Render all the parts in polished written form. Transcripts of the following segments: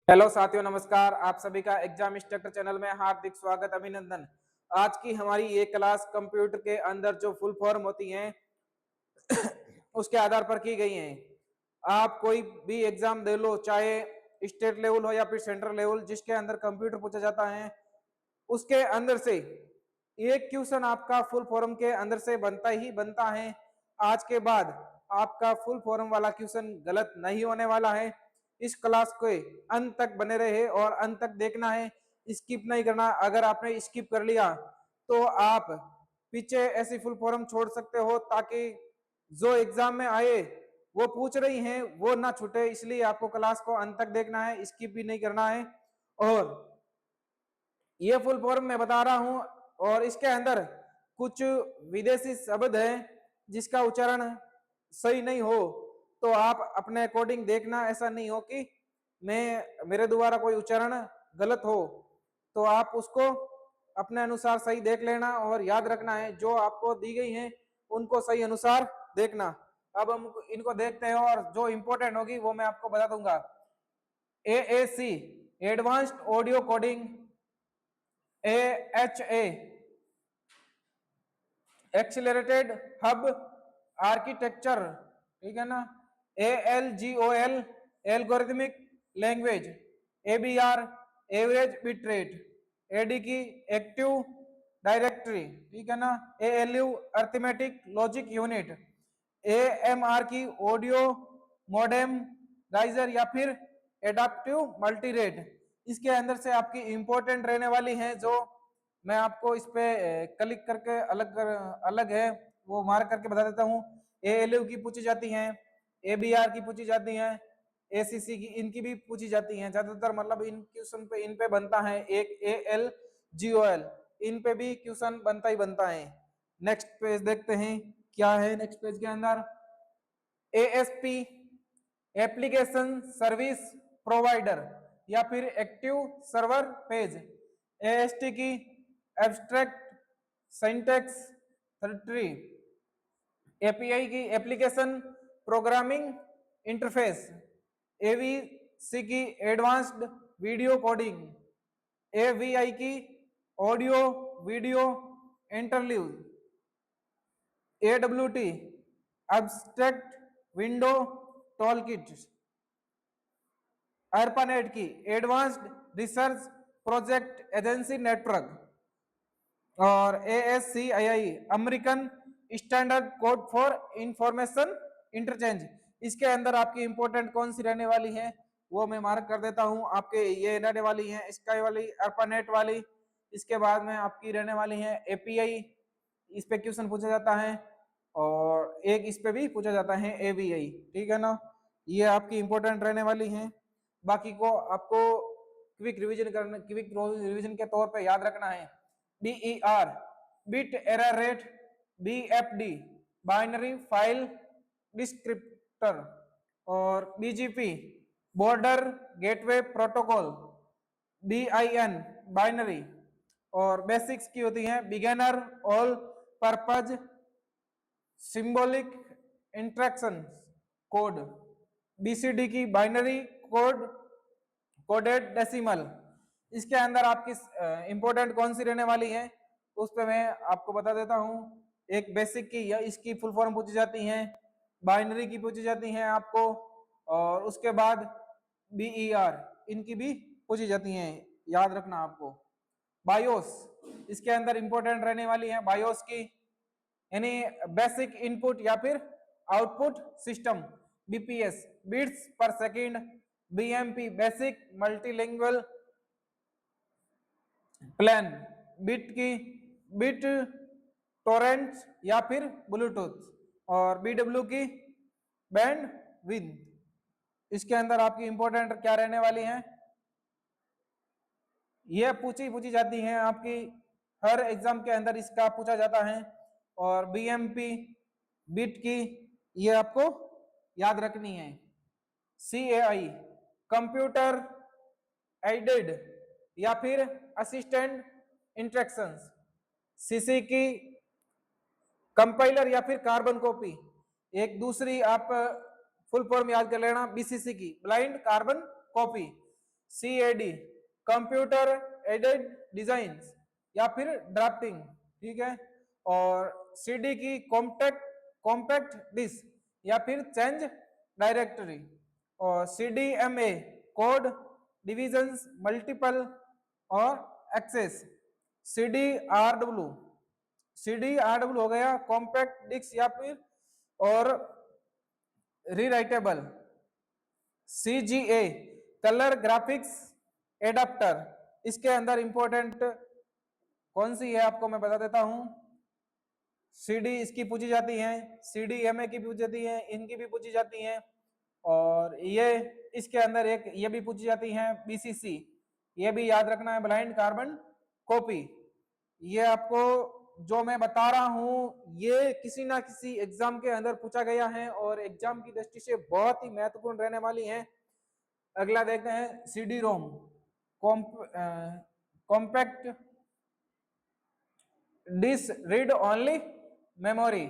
Hello साथियों, नमस्कार। आप सभी का एग्जाम इंस्ट्रक्टर चैनल में हार्दिक स्वागत, अभिनंदन। आज की हमारी ये क्लास कंप्यूटर के अंदर जो फुल फॉर्म होती हैं उसके आधार पर की गई हैं। आप कोई भी एग्जाम दे लो, चाहे स्टेट लेवल हो या फिर सेंट्रल लेवल, जिसके अंदर कंप्यूटर पूछा जाता है, उसके अंदर से एक क्वेश्चन आपका फुल फॉर्म के अंदर से बनता ही बनता है। आज के बाद आपका फुल फॉर्म वाला क्वेश्चन गलत नहीं होने वाला है। इस क्लास के अंत तक बने रहे और अंत तक देखना है, स्किप नहीं करना। अगर आपने स्किप कर लिया तो आप पीछे ऐसी फुल फॉर्म छोड़ सकते हो, ताकि जो एग्जाम में आए वो पूछ रही हैं वो ना छूटे। इसलिए आपको क्लास को अंत तक देखना है, स्किप भी नहीं करना है। और ये फुल फॉर्म मैं बता रहा हूं, और इसके अंदर कुछ विदेशी शब्द है जिसका उच्चारण सही नहीं हो तो आप अपने अकॉर्डिंग देखना। ऐसा नहीं हो कि मेरे द्वारा कोई उच्चारण गलत हो, तो आप उसको अपने अनुसार सही देख लेना और याद रखना है। जो आपको दी गई है उनको सही अनुसार देखना। अब हम इनको देखते हैं और जो इंपॉर्टेंट होगी वो मैं आपको बता दूंगा। AAC advanced audio coding, AHA accelerated hub architecture, ठीक है ना। ALGOL algorithmic language, ABR average bit rate, AD की एक्टिव डायरेक्टरी, ठीक है ना। ALU arithmetic logic unit, AMR की ऑडियो मॉडेम राइजर या फिर एडाप्टिव मल्टीरेट। इसके अंदर से आपकी इंपॉर्टेंट रहने वाली है, जो मैं आपको इस पे क्लिक करके अलग है वो मार्क करके बता देता हूँ। ALU की पूछी जाती हैं, ABR की पूछी जाती हैं, ACC की, इनकी भी पूछी जाती हैं ज्यादातर। मतलब इन क्वेश्चन पे इन पे बनता है। एक ALGOL, इन पे भी क्वेश्चन बनता ही बनता है। नेक्स्ट पेज देखते हैं क्या है नेक्स्ट पेज के अंदर। ASP एप्लीकेशन सर्विस प्रोवाइडर या फिर एक्टिव सर्वर पेज, AST की एब्स्ट्रैक्ट सिंटैक्स ट्री, API की एप्लीकेशन प्रोग्रामिंग इंटरफेस, AVC की एडवांस्ड वीडियो कोडिंग, AVI की audio video interview, AWT abstract window toolkit, ARPANET की advanced research project agency network, और ASCII American standard code for information interchange. इसके अंदर आपकी important कौन सी रहने वाली है वो मैं मार्क कर देता हूं। आपके ये रहने वाली है स्काई वाली, ARPANET वाली। इसके बाद में आपकी रहने वाली है API, इस पे क्वेश्चन पूछा जाता है, और एक इस पे भी पूछा जाता है AVI, ठीक है ना। ये आपकी इंपॉर्टेंट रहने वाली है। बाकी को आपको क्विक रिवीजन के तौर पे याद रखना है। BER bit error rate, BFD binary file descriptor, और BGP border gateway protocol, BIN binary, और बेसिक्स की होती हैं beginner all purpose symbolic instruction code, BCD की बाइनरी कोड कोडेड डेसिमल। इसके अंदर आपकी इंपॉर्टेंट कौन सी रहने वाली है उस पे मैं आपको बता देता हूं। एक बेसिक की या इसकी फुल फॉर्म पूछी जाती है, बाइनरी की पूछी जाती है आपको, और उसके बाद BER इनकी भी पूछी जाती हैं, याद रखना आपको। बायोस इसके अंदर इंपॉर्टेंट रहने वाली है, बायोस की यानी बेसिक इनपुट या फिर output system, BPS bits per second, BMP basic multilingual plan, bit torrents या फिर ब्लूटूथ, और BW की बैंड विड्थ। इसके अंदर आपकी इंपॉर्टेंट क्या रहने वाली है, ये पूछी जाती है आपकी हर एग्जाम के अंदर, इसका पूछा जाता है। और BMP बिट की ये आपको याद रखनी है। CAI कंप्यूटर एडेड या फिर असिस्टेंट इंस्ट्रक्शंस, CC की कंपाइलर या फिर कार्बन कॉपी। एक दूसरी आप फुल फॉर्म याद कर लेना, BCC की blind carbon copy. CAD computer aided design या फिर ड्राफ्टिंग, ठीक है। और CD की कॉम्पैक्ट कॉम्पैक्ट डिस्क या फिर चेंज डायरेक्टरी। और CDMA कोड डिविजन्स मल्टीपल और एक्सेस। CDRW CDRW हो गया कॉम्पैक्ट डिस्क या फिर और rewritable. CGA colour graphics adapter, इसके अंदर इंपॉर्टेंट कौन सी है आपको मैं बता देता हूं। CD इसकी पूछी जाती है, CDMA की पूछी जाती है, इनकी भी पूछी जाती है। और ये इसके अंदर एक ये भी पूछी जाती है BCC, ये भी याद रखना है, ब्लाइंड कार्बन कॉपी। ये आपको जो मैं बता रहा हूं ये किसी ना किसी एग्जाम के अंदर पूछा गया है और एग्जाम की दृष्टि से बहुत ही महत्वपूर्ण रहने वाली है। अगला देखते हैं CD ROM compact disc read only memory.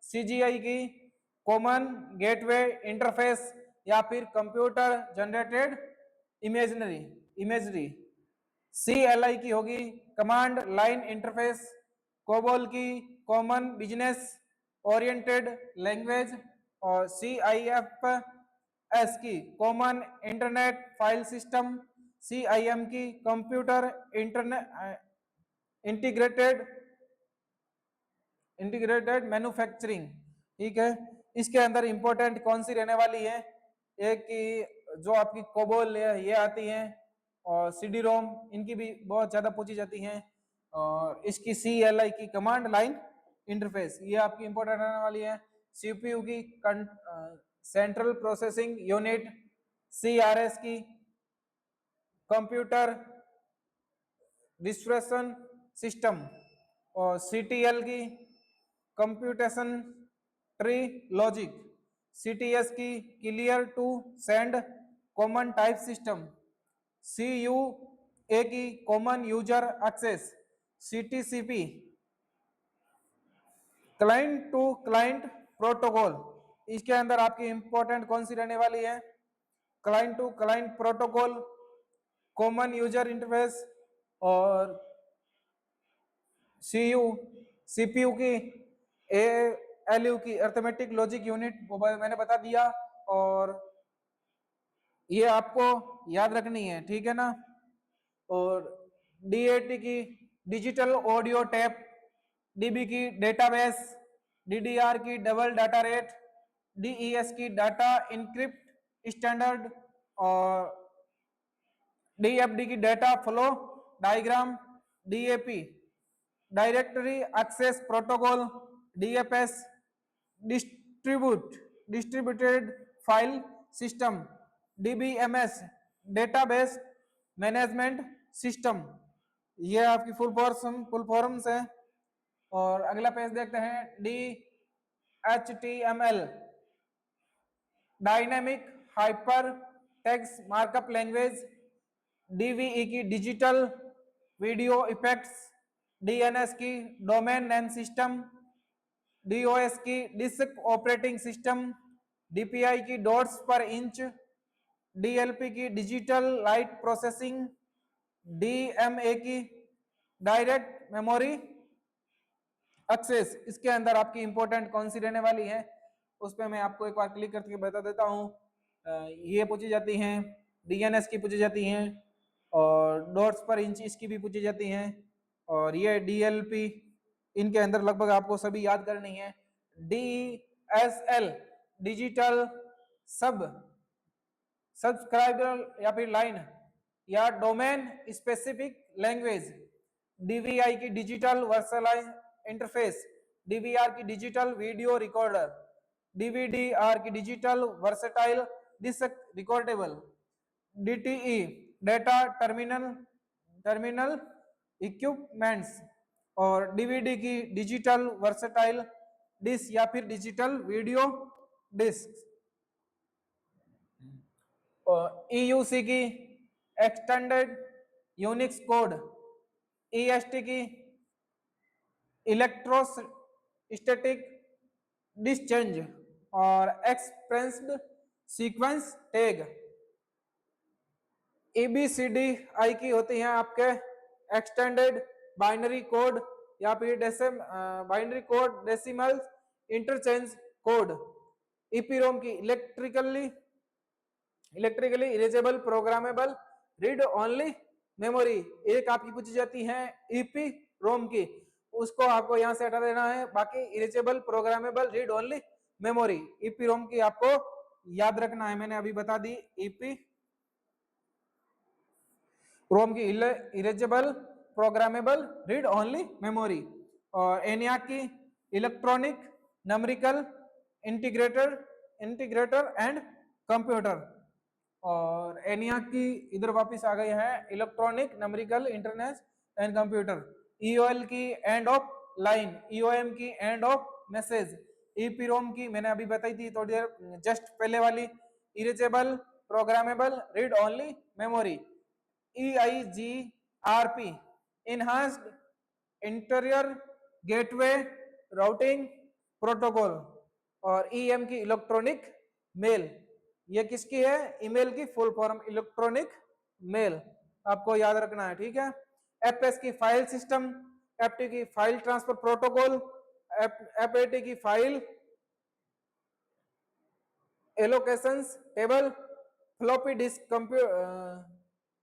CGI की कॉमन गेटवे इंटरफेस या फिर कंप्यूटर जनरेटेड इमेजरी। CLI की होगी कमांड लाइन इंटरफेस। कोबोल की कॉमन बिजनेस ओरिएंटेड लैंग्वेज। और CIFS की common internet file system. CIM की computer internet integrated integrated manufacturing, ठीक है। इसके अंदर इंपॉर्टेंट कौन सी रहने वाली है, एक की जो आपकी कोबोल है ये आती है, और CD रोम इनकी भी बहुत ज्यादा पूछी जाती हैं। और इसकी CLI की कमांड लाइन इंटरफेस ये आपकी इंपॉर्टेंट रहने वाली है। CPU की सेंट्रल प्रोसेसिंग यूनिट। CRS की कंप्यूटर डिस्ट्रीब्यूशन सिस्टम। और CTL की कंप्यूटेशन ट्री लॉजिक। CTS की clear to send common type system. CUA की common user access. CTCP client to client protocol, इसके अंदर आपकी इंपॉर्टेंट कौन सी रहने वाली है, client to client protocol, common user interface. और CPU की ALU की अर्थमेटिक लॉजिक यूनिट वो मैंने बता दिया। और ये आपको याद रखनी है, ठीक है ना। और DAT की डिजिटल ऑडियो टेप। DB की डेटाबेस। DDR की डबल डाटा रेट। DES की डाटा इनक्रिप्ट स्टैंडर्ड। और DFD की data flow diagram. DAP directory access protocol. DFS distributed file system. DBMS database management system. ये आपकी फुल फॉर्म्स है। और अगला पेज देखते हैं DHTML dynamic hyper text markup language. DVE की डिजिटल वीडियो इफेक्ट्स। DNS की डोमेन नेम सिस्टम। DOS की डिस्क ऑपरेटिंग सिस्टम। DPI की डॉट्स पर इंच। DLP की डिजिटल लाइट प्रोसेसिंग। DMA की डायरेक्ट मेमोरी एक्सेस। इसके अंदर आपकी इंपॉर्टेंट कौन सी रहने वाली है उस पर मैं आपको एक बार क्लिक करके बता देता हूँ। ये पूछी जाती हैं, DNS की पूछी जाती हैं, और डॉट्स पर इंच इसकी भी पूछी जाती हैं। और ये DLP इनके अंदर लगभग आपको सभी याद करनी है। DSL डिजिटल सब्सक्राइबर या फिर लाइन या डोमेन स्पेसिफिक लैंग्वेज। DVI की डिजिटल वर्सलाइज इंटरफेस। DVR की डिजिटल वीडियो रिकॉर्डर। DVDR की digital versatile disc recordable. DTE data terminal equipments. और DVD की डिजिटल वर्सेटाइल डिस्क या फिर डिजिटल वीडियो डिस्क। और EUC की एक्सटेंडेड यूनिक्स कोड। EST की इलेक्ट्रोस्टैटिक डिस्चेंज और एक्सप्रेस्ड सीक्वेंस टैग। EBCDI की होती हैं आपके एक्सटेंडेड बाइनरी कोड या फिर binary code decimal interchange code. EPROM की electrically erasable programmable read only memory. एक आपकी पूछी जाती है ईपी रोम की, उसको आपको यहां से हटा देना है। बाकी erasable programmable read only memory EP ROM की आपको याद रखना है, मैंने अभी बता दी। ईपी रोम की erasable programmable read only memory. और एनियाक की electronic numerical integrator integrator and computer. और एनियाक की इधर वापस आ गई है electronic numerical internet and computer. EOL की एंड ऑफ लाइन, ईओएम की एंड ऑफ मैसेज। ईपीरोम की मैंने अभी बताई थी थोड़ी देर जस्ट पहले वाली, erasable programmable read only memory. EIGRP enhanced interior gateway routing protocol. और EM की इलेक्ट्रॉनिक मेल, ये किसकी है? ईमेल की फुल फॉर्म इलेक्ट्रॉनिक मेल, आपको याद रखना है, ठीक है। FS की फाइल सिस्टम, FT की फाइल ट्रांसफर प्रोटोकॉल, FAT की file allocations table, floppy disk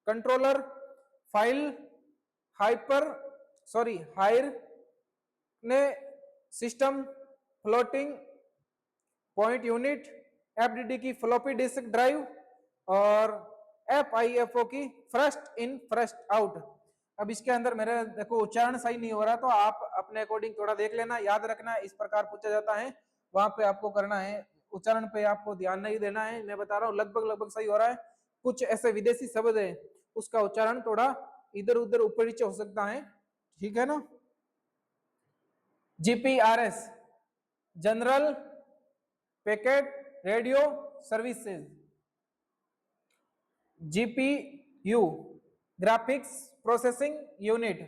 controller, file higher ने system, floating point unit, FDD की फ्लॉपी डिस्क ड्राइव, और FIFO की फर्स्ट इन फर्स्ट आउट। अब इसके अंदर मेरे देखो उच्चारण सही नहीं हो रहा, तो आप अपने अकॉर्डिंग थोड़ा देख लेना, याद रखना। इस प्रकार पूछा जाता है, वहां पे आपको करना है, उच्चारण पे आपको ध्यान नहीं देना है। मैं बता रहा हूँ लगभग सही हो रहा है। कुछ ऐसे विदेशी शब्द है उसका उच्चारण थोड़ा इधर उधर ऊपर नीचे हो सकता है, ठीक है ना। GPRS general packet radio services. GPU graphics processing unit,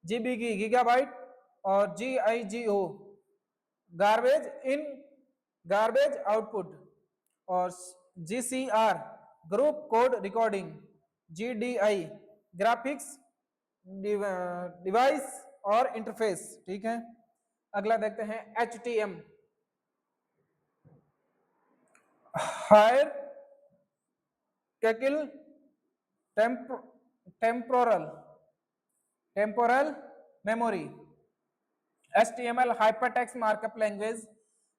GB की गीगाबाइट, और GIGO garbage in garbage output, और GCR group code recording, GDI graphics device और इंटरफेस, ठीक है। अगला देखते हैं HTM hierarchical temporal memory. HTML hypertext markup language,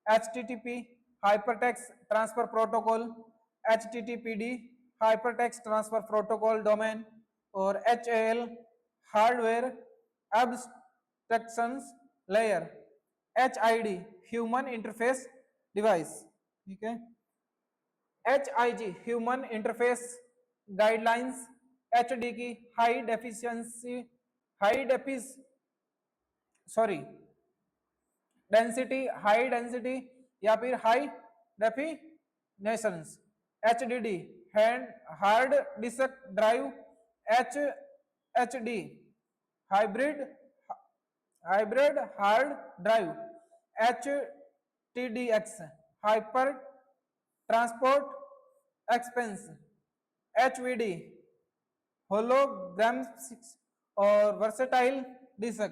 HTTP hypertext transfer protocol, HTTPD hypertext transfer protocol domain, और HAL hardware abstractions layer, HID human interface device, ठीक है। HIG human interface guidelines, HD की high density या फिर high definitions, HDD hard disk drive, HHD hybrid hard drive, HTDX hyper transport expense, HVD holograms और versatile disc,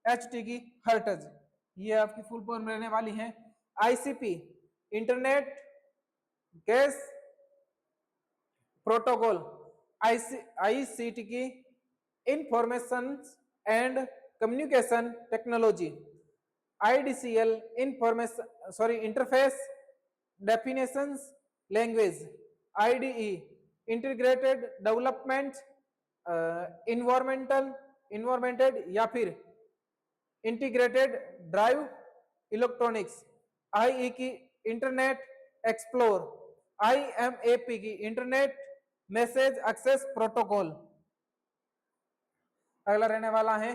HT की hertz. ये आपकी full form रहने वाली है। ICP internet gas protocol, ICT की information and communication technology, IDCL interface definitions language, IDE integrated development environment या फिर इंटीग्रेटेड ड्राइव इलेक्ट्रॉनिक्स, IE की इंटरनेट एक्सप्लोर, IMAP की इंटरनेट मैसेज एक्सेस प्रोटोकॉल। अगला रहने वाला है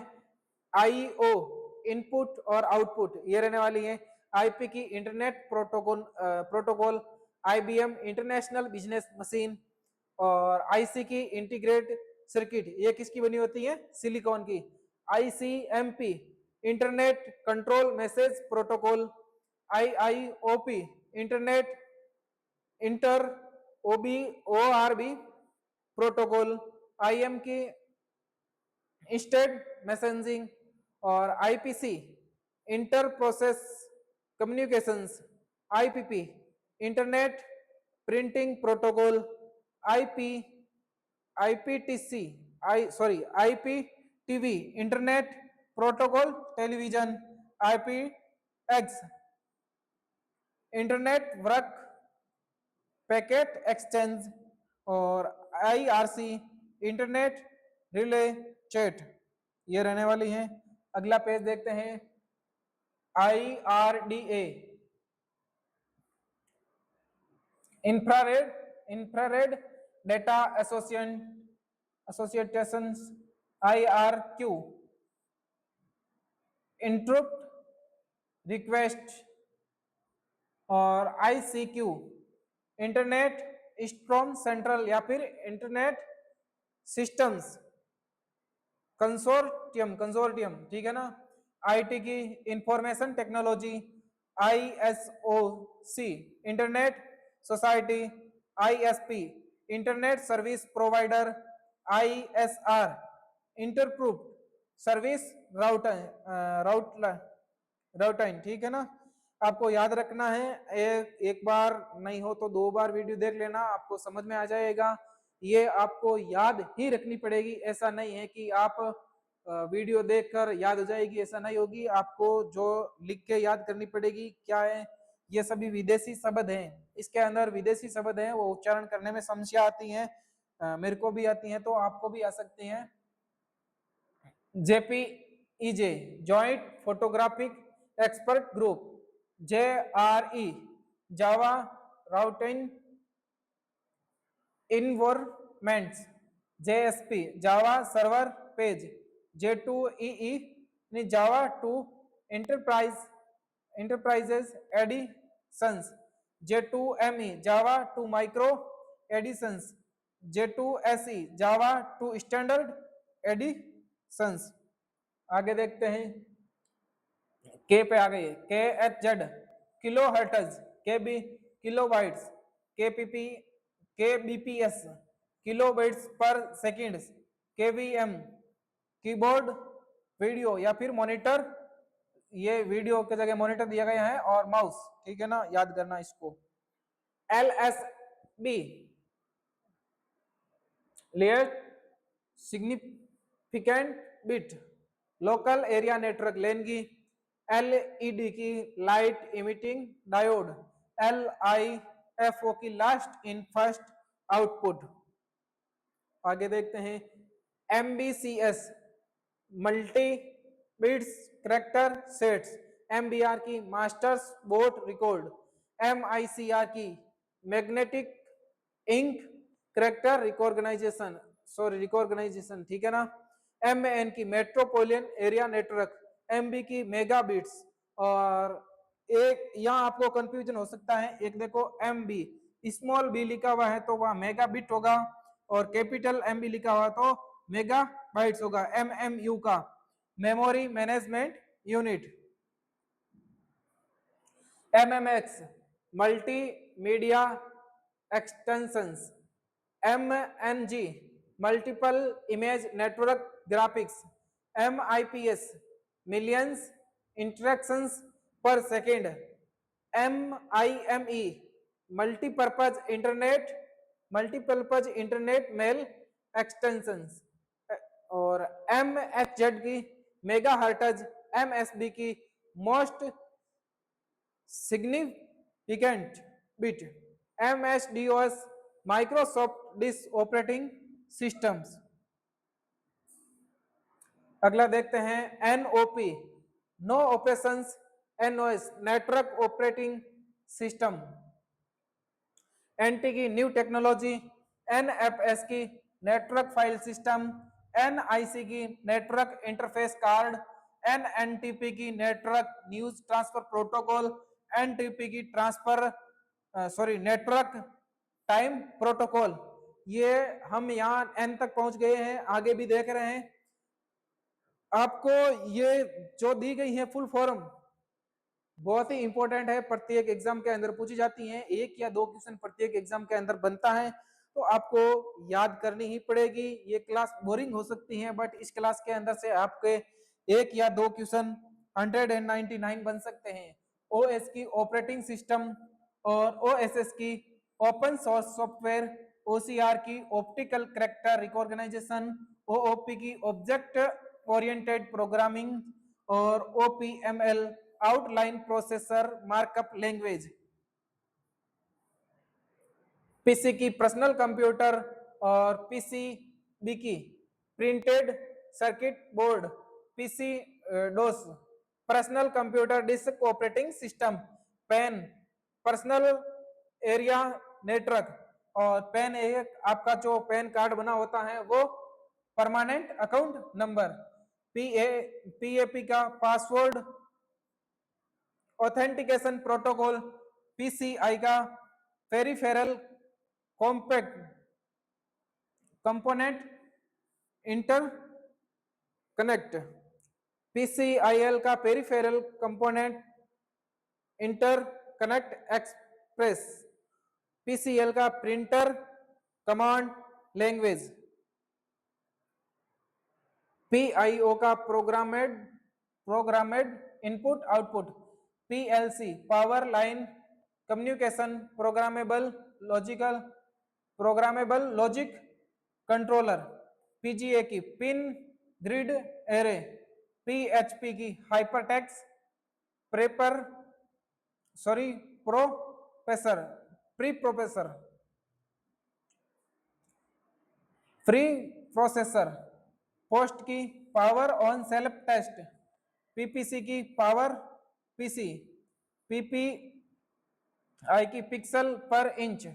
IO इनपुट और आउटपुट, ये रहने वाली है। IP की internet protocol, IBM international business machine, और IC की इंटीग्रेट सर्किट, ये किसकी बनी होती है? सिलिकॉन की। ICMP internet control message protocol, IIOP internet ORB protocol, IM की इंस्टेंट मैसेजिंग, और IPC inter process communications, IPP internet printing protocol, IP IPTC IPTV internet protocol television, IPX internet work packet exchange, और IRC internet relay chat. ये रहने वाली है। अगला page देखते हैं, IRDA infrared data associations, IRQ interrupt request, और ICQ internet strong central या फिर इंटरनेट सिस्टम्स कंसोर्टियम, ठीक है ना। IT की information technology, ISOC internet society, ISP internet service provider, ISR interrupt service routine, ठीक है ना। आपको याद रखना है, एक बार नहीं हो तो 2 बार वीडियो देख लेना, आपको समझ में आ जाएगा। ये आपको याद ही रखनी पड़ेगी, ऐसा नहीं है कि आप वीडियो देखकर याद हो जाएगी, ऐसा नहीं होगी। आपको जो लिख के याद करनी पड़ेगी। क्या है, ये सभी विदेशी शब्द हैं, इसके अंदर विदेशी शब्द हैं, वो उच्चारण करने में समस्या आती है, मेरे को भी आती है, तो आपको भी आ सकती हैं। JPEJ joint photographic expert group, JRE Java routing environments, JSP Java server page, J2EE Java two enterprises editions, J2ME Java two micro editions, J2SE Java two standard editions. आगे देखते हैं, के पे आ गई, KHZ kilo hertz, KB kilobytes, KBPS kilobytes per second, KVM keyboard video या फिर monitor, ये video की जगह मॉनिटर दिया गया है, और माउस, ठीक है ना, याद करना इसको। LSB layer significant bit, local area network LAN की, LED की लाइट इमिटिंग डायोड, LIFO की लास्ट इन फर्स्ट आउटपुट। आगे देखते हैं, MBCS multi bits character sets, MBR की मास्टर्स बोर्ड रिकॉर्ड, MICR की मैग्नेटिक इंक करेक्टर रिकॉर्गनाइजेशन, ठीक है ना। MAN की मेट्रोपोलियन एरिया नेटवर्क, MB की मेगा बिट्स, और एक यहाँ आपको कंफ्यूजन हो सकता है, एक देखो MB स्मॉल b लिखा हुआ है तो वह मेगा बिट होगा, और कैपिटल MB लिखा हुआ तो मेगा बाइट्स होगा। MMU का memory management unit, MMX multi media extensions, MNG multiple image network graphics, MIPS millions interactions per second, MIME multipurpose internet mail extensions, और MHZ की मेगा हर्ट्ज, MSB की most significant bit, MS-DOS Microsoft disk operating systems. अगला देखते हैं, NOP no operations, NOS network operating system, NT की new technology, NFS की network file system, NIC की network interface card, NNTP की network news transfer protocol, NTP की network time protocol. ये हम यहाँ N तक पहुंच गए हैं, आगे भी देख रहे हैं। आपको ये जो दी गई है फुल फॉर्म बहुत ही इंपॉर्टेंट है, प्रत्येक एग्जाम के अंदर पूछी जाती है, 1 या 2 क्वेश्चन प्रत्येक एग्जाम के अंदर बनता है। तो आपको याद करनी ही पड़ेगी। ये क्लास बोरिंग हो सकती है बट इस क्लास के अंदर से आपके 1 या 2 क्वेश्चन 199 बन सकते हैं। ओएस की ऑपरेटिंग सिस्टम और ओएसएस की ओपन सोर्स सॉफ्टवेयर, ओसीआर की ऑप्टिकल कैरेक्टर रिकॉग्नाइजेशन, ओओपी की ऑब्जेक्ट ओरिएंटेड प्रोग्रामिंग और OPML outline processor markup language. PC की पर्सनल कंप्यूटर और पीसीबी की printed circuit board, PC DOS personal computer disk operating system, PAN personal area network और PAN एक आपका जो PAN card बना होता है वो परमानेंट अकाउंट नंबर, पीएपी का पासवर्ड ऑथेंटिकेशन प्रोटोकॉल, पीसीआई का peripheral compact component interconnect, PCIL का peripheral component interconnect express, PCL का प्रिंटर कमांड लैंग्वेज, पीआईओ का programmed input output, PLC power line communication programmable logic controller, PGA की pin grid array, PHP की hypertext processor free processor, POST की power on self test, PPC की power PC, PPI की pixel per inch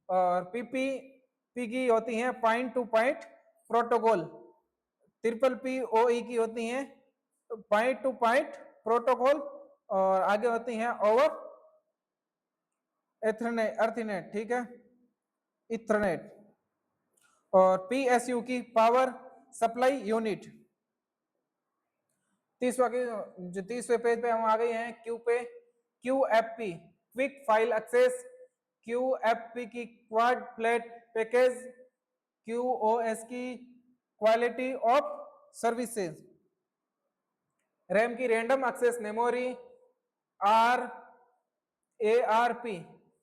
और PPP की होती है point to point protocol, triple POE की होती है पॉइंट टू पॉइंट प्रोटोकॉल और आगे होती हैं ओवर एथरनेट, ठीक है, इथरनेट और पीएसयू की पावर सप्लाई यूनिट। 30वें पेज पे हम आ गए हैं क्यू पे, QFP quick file access, QFP की क्वाड प्लेट पैकेज, क्यूओएस की क्वालिटी ऑफ सर्विसेज, रैम की random access memory, RARP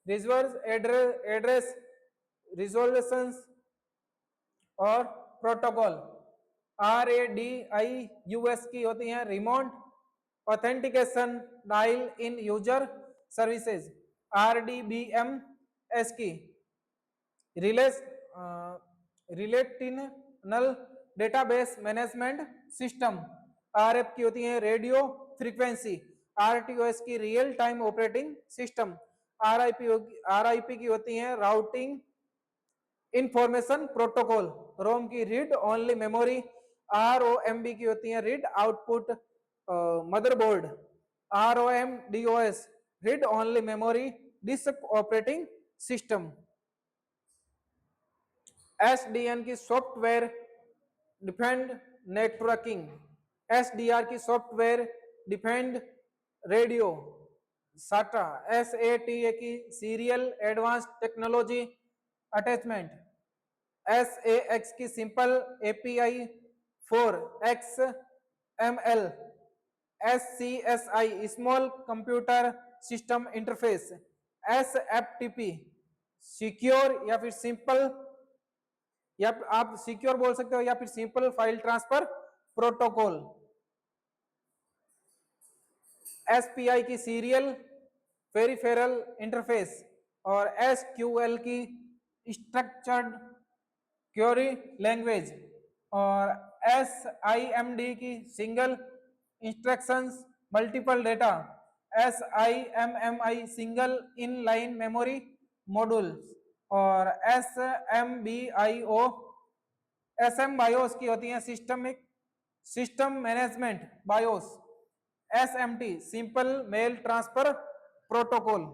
reserve address resolution और प्रोटोकॉल, RADIUS की होती हैं remote authentication dial in user services, RDBMS की relational database management system, RF की होती है रेडियो फ्रीक्वेंसी, RTOS की real time operating system, RIP की होती है राउटिंग इंफॉर्मेशन प्रोटोकॉल, रोम की रीड ओनली मेमोरी, ROMB की होती है read output motherboard, ROMDOS read only memory disc operating system, SDN की सॉफ्टवेयर डिफेंड नेटवर्किंग, SDR की सॉफ्टवेयर डिफेंड रेडियो साटा, SATA की serial advanced technology attachment, SAX की simple API for XML, SCSI small computer system interface, SFTP secure या फिर simple या आप secure बोल सकते हो या फिर simple file transfer protocol, SPI की सीरियल पेरिफेरल इंटरफेस और SQL की स्ट्रक्चर्ड क्वेरी लैंग्वेज और SIMD की single instructions multiple data, SIMMI single in line memory module और SM बायोस की होती है system management BIOS, SMT simple mail transfer protocol.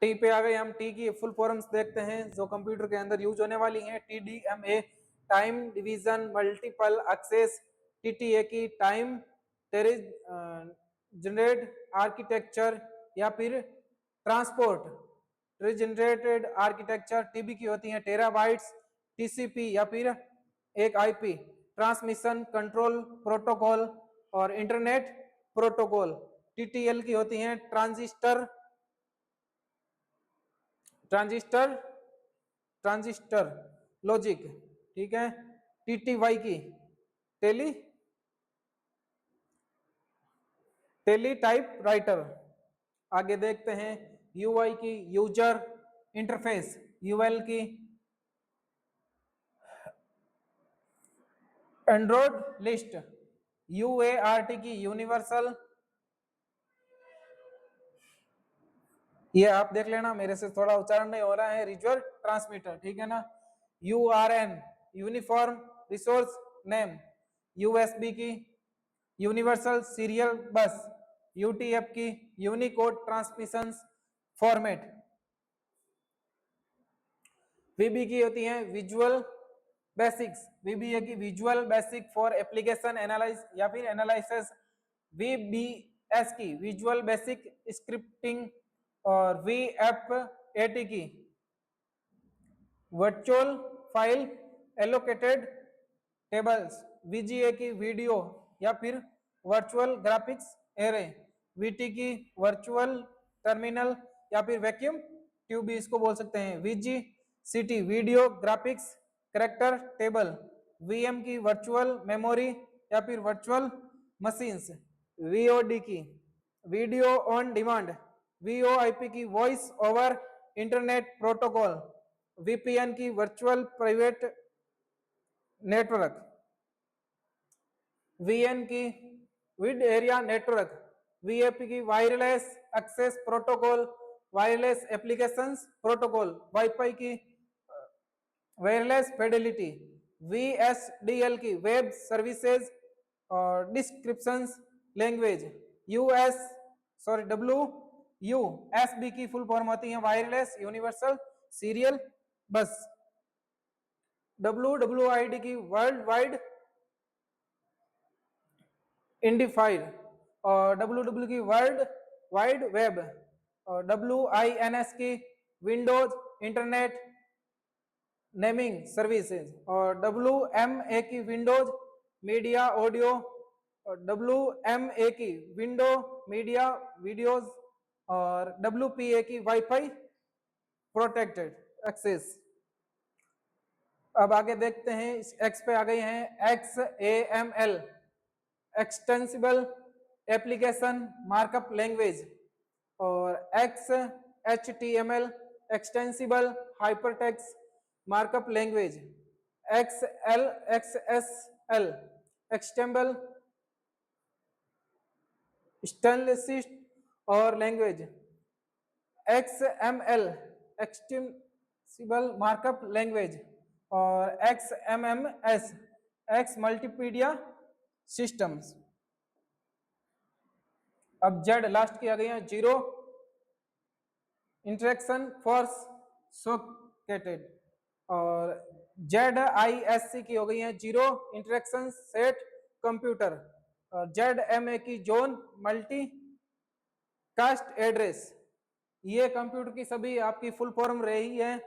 T पे आ गए हम, टी की फुल फॉर्म्स देखते हैं जो कंप्यूटर के अंदर यूज होने वाली हैं, TDMA time division multiple access, TTA की टाइम जनरेट आर्किटेक्चर या फिर transport, tree generated architecture, TB की होती है टेराबाइट्स, टीसीपी या फिर एक आईपी, ट्रांसमिशन कंट्रोल प्रोटोकॉल और इंटरनेट प्रोटोकॉल। टीटीएल की होती हैं ट्रांजिस्टर ट्रांजिस्टर ट्रांजिस्टर लॉजिक, ठीक है। टीटीवाई की टेली टेली टाइप राइटर। आगे देखते हैं यूआई की यूजर इंटरफेस, यूएल की एंड्रॉइड लिस्ट, यूएआरटी की यूनिवर्सल, ये आप देख लेना, मेरे से थोड़ा उच्चारण नहीं हो रहा है, रिजुअल ट्रांसमीटर, ठीक है ना। URN uniform resource name, USB की यूनिवर्सल सीरियल बस, यूटीएफ की यूनिकोड ट्रांसमिशन फॉर्मेट, वीबी की होती है विजुअल बेसिक्स, वीबीए की visual basic for application analyse या फिर एनालिसिस, वीबीएस की विजुअल बेसिक स्क्रिप्टिंग और वीएफएटी की virtual file allocated tables, VGA की वीडियो या फिर वर्चुअल ग्राफिक्स एरे, वीटी की वर्चुअल टर्मिनल या फिर वैक्यूम ट्यूब भी इसको बोल सकते हैं, वीजीसीटी video graphics character table, VM की वर्चुअल मेमोरी या फिर वर्चुअल मशीन्स, वीओडी की वीडियो ऑन डिमांड, वीओआईपी की voice over internet protocol, VPN की वर्चुअल प्राइवेट नेटवर्क, वीएन की विड एरिया नेटवर्क, वीएपी की wireless access protocol, wireless applications protocol, WiFi की wireless fidelity, VSDL की web services और descriptions language, WUSB की full form होती है वायरलेस यूनिवर्सल सीरियल बस, डब्ल्यूडब्ल्यूआईडी की वर्ल्ड वाइड इंडिफाइड और डब्ल्यूडब्ल्यू की वर्ल्ड वाइड वेब और डब्ल्यूआईएनएस की विंडोज इंटरनेट नेमिंग सर्विसेज और डब्ल्यूएमए की विंडोज मीडिया ऑडियो और डब्ल्यूएमए की विंडो मीडिया वीडियोज और डब्ल्यूपीए की वाईफाई प्रोटेक्टेड एक्सेस। अब आगे देखते हैं, इस एक्स पे आ गए हैं XAML extensible application markup language और XHTML extensible hypertext markup language, XSL एक्सटेंबल स्टेनलिस्ट और language, XML extensible markup language और XMMS एक्स मल्टीमीडिया सिस्टम्स। अब जेड लास्ट की आ गई है, जीरो इंटरेक्शन फोर्स सॉकेटेड और ZISC की हो गई है जीरो इंटरेक्शन सेट कंप्यूटर और ZMA की जोन मल्टी कास्ट एड्रेस। ये कंप्यूटर की सभी आपकी फुल फॉर्म रही है,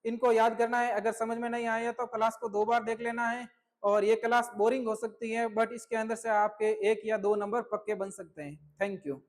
इनको याद करना है। अगर समझ में नहीं आया तो क्लास को 2 बार देख लेना है और ये क्लास बोरिंग हो सकती है बट इसके अंदर से आपके 1 या 2 नंबर पक्के बन सकते हैं। Thank you.